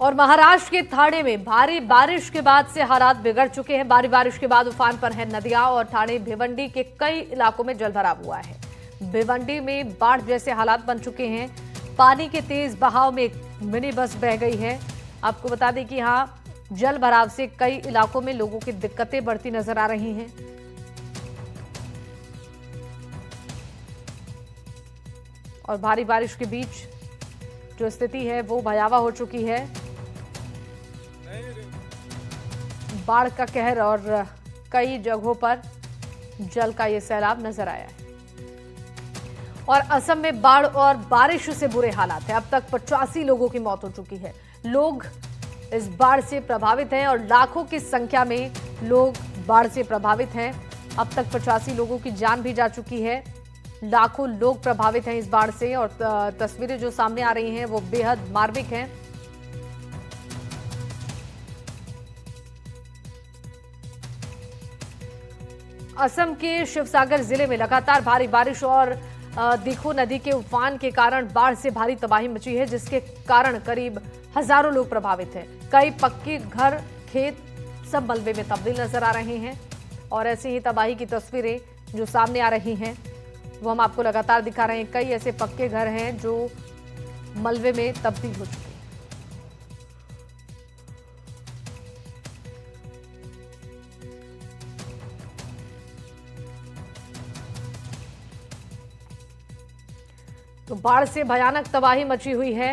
और महाराष्ट्र के ठाणे में भारी बारिश के बाद से हालात बिगड़ चुके हैं। भारी बारिश के बाद उफान पर है नदियां और ठाणे भिवंडी के कई इलाकों में जलभराव हुआ है। भिवंडी में बाढ़ जैसे हालात बन चुके हैं। पानी के तेज बहाव में एक मिनी बस बह गई है। आपको बता दें कि यहाँ जल भराव से कई इलाकों में लोगों की दिक्कतें बढ़ती नजर आ रही हैं। और भारी बारिश के बीच जो स्थिति है वो भयावह हो चुकी है। बाढ़ का कहर और कई जगहों पर जल का ये सैलाब नजर आया है। और असम में बाढ़ और बारिश से बुरे हालात हैं। अब तक 85 लोगों की मौत हो चुकी है। लोग इस बाढ़ से प्रभावित हैं और लाखों की संख्या में लोग बाढ़ से प्रभावित हैं। अब तक 85 लोगों की जान भी जा चुकी है। लाखों लोग प्रभावित हैं इस बाढ़ से और तस्वीरें जो सामने आ रही हैं वो बेहद मार्मिक हैं। असम के शिवसागर जिले में लगातार भारी बारिश और दीखो नदी के उफान के कारण बाढ़ से भारी तबाही मची है, जिसके कारण करीब हजारों लोग प्रभावित हैं। कई पक्के घर, खेत सब मलबे में तब्दील नजर आ रहे हैं। और ऐसी ही तबाही की तस्वीरें जो सामने आ रही हैं वो हम आपको लगातार दिखा रहे हैं। कई ऐसे पक्के घर हैं जो मलबे में तब्दील हो चुके हैं। तो बाढ़ से भयानक तबाही मची हुई है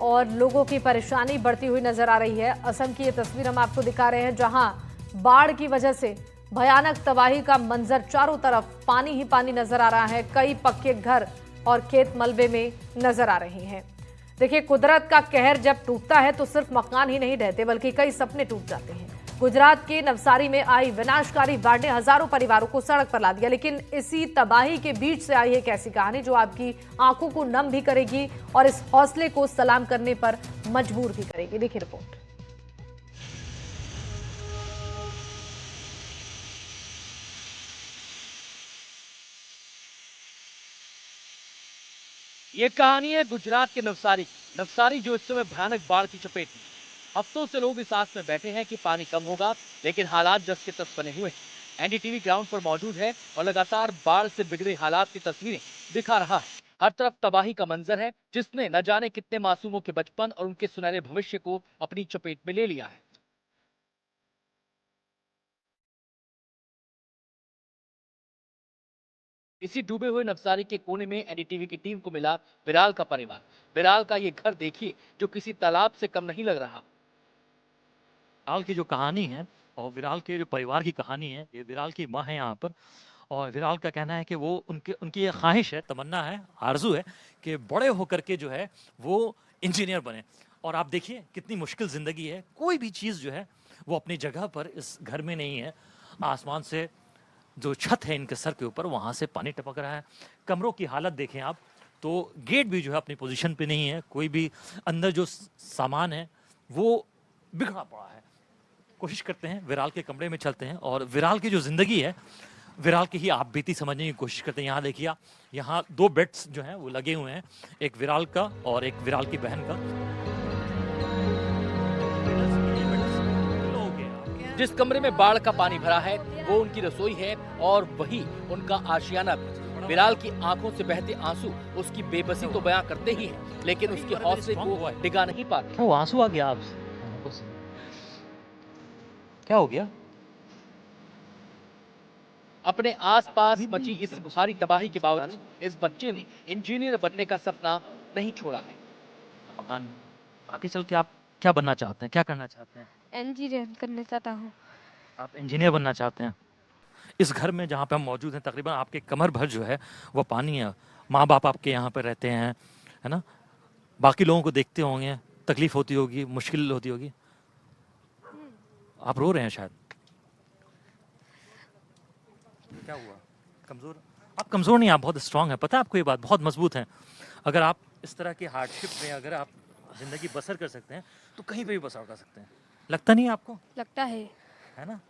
और लोगों की परेशानी बढ़ती हुई नजर आ रही है। असम की ये तस्वीर हम आपको दिखा रहे हैं, जहां बाढ़ की वजह से भयानक तबाही का मंजर, चारों तरफ पानी ही पानी नजर आ रहा है। कई पक्के घर और खेत मलबे में नजर आ रहे हैं। देखिए, कुदरत का कहर जब टूटता है तो सिर्फ मकान ही नहीं ढहते बल्कि कई सपने टूट जाते हैं। गुजरात के नवसारी में आई विनाशकारी बाढ़ ने हजारों परिवारों को सड़क पर ला दिया। लेकिन इसी तबाही के बीच से आई एक ऐसी कहानी जो आपकी आंखों को नम भी करेगी और इस हौसले को सलाम करने पर मजबूर भी करेगी। देखिए रिपोर्ट। ये कहानी है गुजरात के नवसारी जो इस समय भयानक बाढ़ की चपेट में। हफ्तों से लोग इस आस में बैठे हैं कि पानी कम होगा, लेकिन हालात जस के तस बने हुए हैं। एनडीटीवी ग्राउंड पर मौजूद है और लगातार बाढ़ से बिगड़े हालात की तस्वीरें दिखा रहा है। हर तरफ तबाही का मंजर है, जिसने न जाने कितने मासूमों के बचपन और उनके सुनहरे भविष्य को अपनी चपेट में ले लिया है। इसी डूबे हुए नवसारी के कोने में एनडीटीवी की टीम को मिला विराल का परिवार। विराल का ये घर देखिए, जो किसी तालाब से कम नहीं लग रहा। विराल की जो कहानी है और विराल के जो परिवार की कहानी है, ये विराल की माँ है यहाँ पर। और विराल का कहना है कि वो उनकी ये ख्वाहिश है, तमन्ना है, आरजू है कि बड़े होकर के जो है वो इंजीनियर बने। और आप देखिए कितनी मुश्किल ज़िंदगी है। कोई भी चीज़ जो है वो अपनी जगह पर इस घर में नहीं है। आसमान से जो छत है इनके सर के ऊपर, वहाँ से पानी टपक रहा है। कमरों की हालत देखें आप, तो गेट भी जो है अपनी पोजीशन पे नहीं है। कोई भी अंदर जो सामान है वो बिखरा पड़ा है। कोशिश करते हैं विराल के कमरे में चलते हैं और विराल की जो ज़िंदगी है, विराल की ही आप बीती समझने की कोशिश करते हैं। यहाँ देखिए आप, यहाँ 2 बेड्स जो हैं वो लगे हुए हैं, एक विराल का और एक विराल की बहन का। जिस कमरे में बाढ़ का पानी भरा है वो उनकी रसोई है और वही उनका आशियाना भी। विराल की आंखों से बहते आंसू उसकी बेबसी तो बयां करते ही हैं, लेकिन उसके हौसले को डिगा नहीं पाते। वो आंसू आ गया आप? क्या हो गया? अपने आसपास मची इस भारी तबाही के बावजूद इस बच्चे ने इंजीनियर बनने का सपना नहीं छोड़ा है। आगे चल के आप क्या बनना चाहते हैं, क्या करना चाहते हैं? इंजीनियर करना चाहता हूँ। आप इंजीनियर बनना चाहते हैं। इस घर में जहाँ पे हम मौजूद हैं, तकरीबन आपके कमर भर जो है वो पानी है। माँ बाप आपके यहाँ पे रहते हैं, है ना? बाकी लोगों को देखते होंगे, तकलीफ होती होगी, मुश्किल होती होगी। आप रो रहे हैं शायद। क्या हुआ? कमज़ोर? आप कमज़ोर नहीं, आप बहुत स्ट्रांग हैं। पता है आपको ये बात, बहुत मजबूत हैं। अगर आप इस तरह की हार्डशिप में अगर आप ज़िंदगी बसर कर सकते हैं तो कहीं पे भी बसर कर सकते हैं। लगता नहीं है आपको? लगता है। है ना?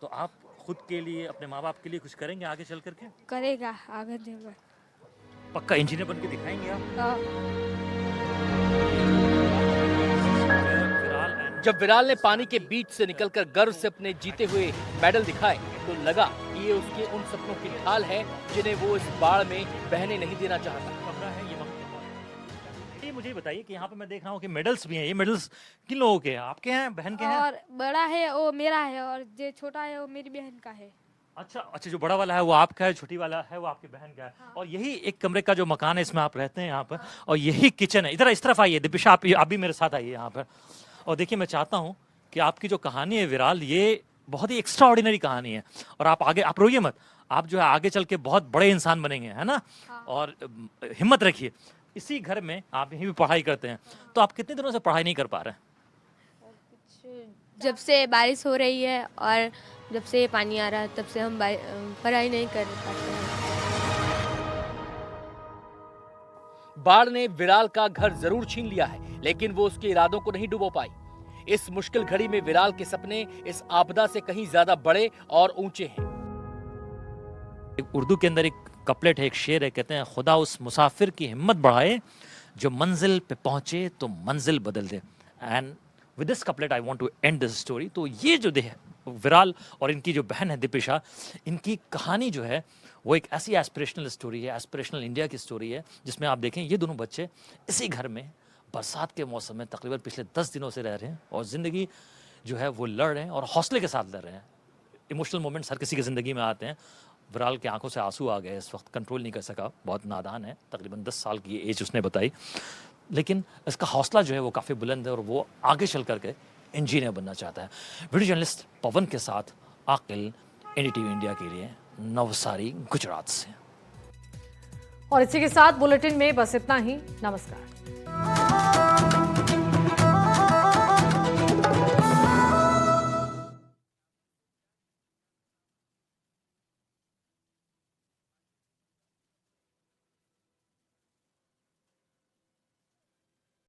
तो आप खुद के लिए, अपने माँ बाप के लिए कुछ करेंगे आगे चल करके? करेगा आगे देगा। पक्का इंजीनियर बन के दिखाएंगे आप? हाँ। जब विराल ने पानी के बीच से निकलकर गर्व से अपने जीते हुए मेडल दिखाए तो लगा कि ये उसके उन सपनों की ढाल है जिन्हें वो इस बाढ़ में बहने नहीं देना चाहता। कमरा है ये मुझे बताइए कि यहाँ पे मैं देख रहा हूँ कि मेडल्स भी हैं। ये मेडल्स किन लोगों के हैं? आपके हैं, बहन के हैं? और बड़ा है वो मेरा है और जो छोटा है वो मेरी बहन का है। अच्छा, जो बड़ा वाला है वो आपका है, छोटी वाला है वो आपकी बहन का है। और यही एक कमरे का जो मकान है इसमें आप रहते हैं यहाँ पर, और यही किचन है। इधर इस तरफ आइए दीपिशा, आप भी मेरे साथ आइए यहाँ पर। और देखिए, मैं चाहता हूँ कि आपकी जो कहानी है विराल, ये बहुत ही एक्स्ट्रा ऑर्डिनरी कहानी है। और आप रोइए मत, आप जो है आगे चल के बहुत बड़े इंसान बनेंगे, है ना? और हिम्मत रखिए। इसी घर में आप यहीं भी पढ़ाई करते हैं, तो आप कितने दिनों से पढ़ाई नहीं कर पा रहे हैं? जब से बारिश हो रही है और जब से पानी आ रहा है तब से हम पढ़ाई नहीं कर पाते हैं। बाढ़ ने विराल का घर जरूर छीन लिया है, लेकिन वो उसके इरादों को नहीं डुबो पाई। इस मुश्किल घड़ी में विराल के सपने इस आपदा से कहीं ज्यादा बड़े और ऊंचे हैं। उर्दू के अंदर एक कपलेट है, एक शेर है, कहते हैं खुदा उस मुसाफिर की हिम्मत बढ़ाए जो मंजिल पे पहुंचे तो मंजिल बदल दे। And with this couplet I want to end this story. तो ये जो विराल और इनकी जो बहन है दीपिशा, इनकी कहानी जो है वो एक ऐसी एस्पिरेशनल स्टोरी है, एस्पिरेशनल इंडिया की स्टोरी है, जिसमें आप देखें ये दोनों बच्चे इसी घर में बरसात के मौसम में तकरीबन पिछले 10 दिनों से रह रहे हैं और ज़िंदगी जो है वो लड़ रहे हैं और हौसले के साथ लड़ रहे हैं। इमोशनल मोमेंट्स हर किसी की ज़िंदगी में आते हैं। विराल के आंखों से आंसू आ गए, इस वक्त कंट्रोल नहीं कर सका, बहुत नादान है, तकरीबन 10 साल की एज उसने बताई, लेकिन इसका हौसला जो है वो काफ़ी बुलंद है और वो आगे चल करके इंजीनियर बनना चाहता है। वीडियो जर्नलिस्ट पवन के साथ आकिल, एनडीटीवी इंडिया के लिए नवसारी, गुजरात से। और इसी के साथ बुलेटिन में बस इतना ही। नमस्कार।